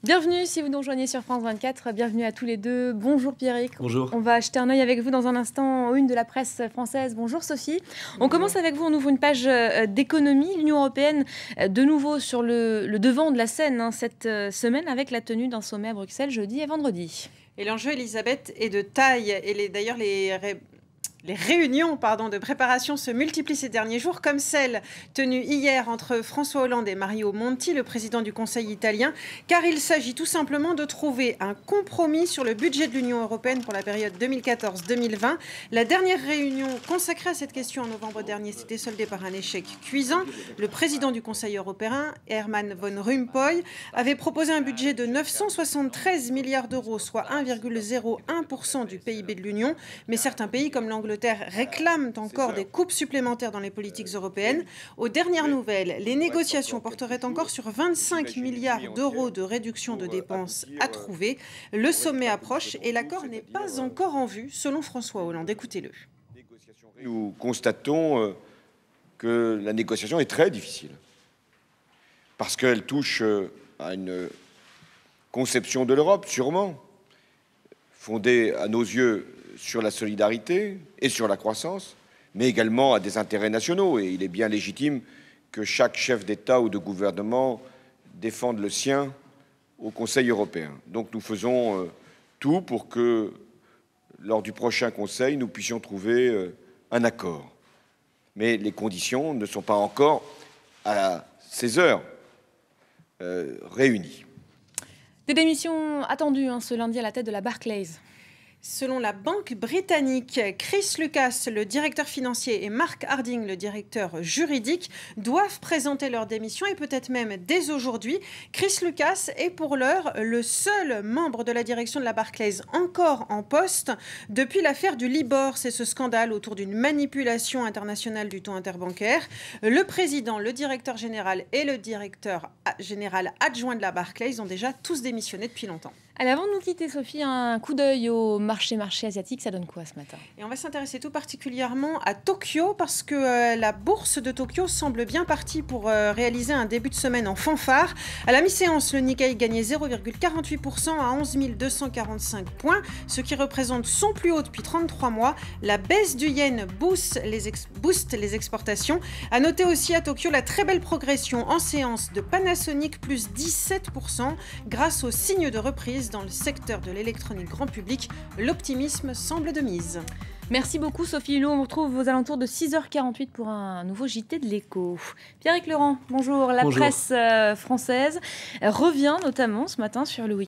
Bienvenue si vous nous rejoignez sur France 24, bienvenue à tous les deux. Bonjour Pierrick. Bonjour. On va jeter un œil avec vous dans un instant aux une de la presse française. Bonjour Sophie. On commence avec vous, on ouvre une page d'économie. L'Union européenne de nouveau sur le devant de la scène cette semaine avec la tenue d'un sommet à Bruxelles jeudi et vendredi. Et l'enjeu, Elisabeth, est de taille. Et d'ailleurs, les réunions de préparation se multiplient ces derniers jours, comme celle tenue hier entre François Hollande et Mario Monti, le président du Conseil italien, car il s'agit tout simplement de trouver un compromis sur le budget de l'Union européenne pour la période 2014-2020. La dernière réunion consacrée à cette question en novembre dernier s'était soldée par un échec cuisant. Le président du Conseil européen, Herman Van Rompuy, avait proposé un budget de 973 milliards d'euros, soit 1,01% du PIB de l'Union, mais certains pays comme l'Angleterre réclament encore des coupes supplémentaires dans les politiques européennes. Aux dernières nouvelles, les négociations porteraient encore sur 25 milliards d'euros de réduction de dépenses à trouver. Le sommet approche et l'accord n'est pas encore en vue, selon François Hollande. Écoutez-le. Nous constatons que la négociation est très difficile parce qu'elle touche à une conception de l'Europe, sûrement, fondée à nos yeux sur la solidarité et sur la croissance, mais également à des intérêts nationaux. Et il est bien légitime que chaque chef d'État ou de gouvernement défende le sien au Conseil européen. Donc nous faisons tout pour que, lors du prochain Conseil, nous puissions trouver un accord. Mais les conditions ne sont pas encore, à ces heures, réunies. Des démissions attendues ce lundi à la tête de la Barclays. Selon la banque britannique, Chris Lucas, le directeur financier, et Mark Harding, le directeur juridique, doivent présenter leur démission et peut-être même dès aujourd'hui. Chris Lucas est pour l'heure le seul membre de la direction de la Barclays encore en poste depuis l'affaire du Libor. C'est ce scandale autour d'une manipulation internationale du taux interbancaire. Le président, le directeur général et le directeur général adjoint de la Barclays ont déjà tous démissionné depuis longtemps. Allez, avant de nous quitter, Sophie, un coup d'œil au marché asiatique, ça donne quoi ce matin? Et on va s'intéresser tout particulièrement à Tokyo parce que la bourse de Tokyo semble bien partie pour réaliser un début de semaine en fanfare. À la mi-séance, le Nikkei gagnait 0,48% à 11 245 points, ce qui représente son plus haut depuis 33 mois. La baisse du yen booste les exportations. À noter aussi à Tokyo la très belle progression en séance de Panasonic, plus 17%, grâce aux signes de reprise dans le secteur de l'électronique grand public. L'optimisme semble de mise. Merci beaucoup Sophie Hulot. On vous retrouve aux alentours de 6h48 pour un nouveau JT de l'Écho. Pierrick Laurent, bonjour. La presse française revient notamment ce matin sur le week-end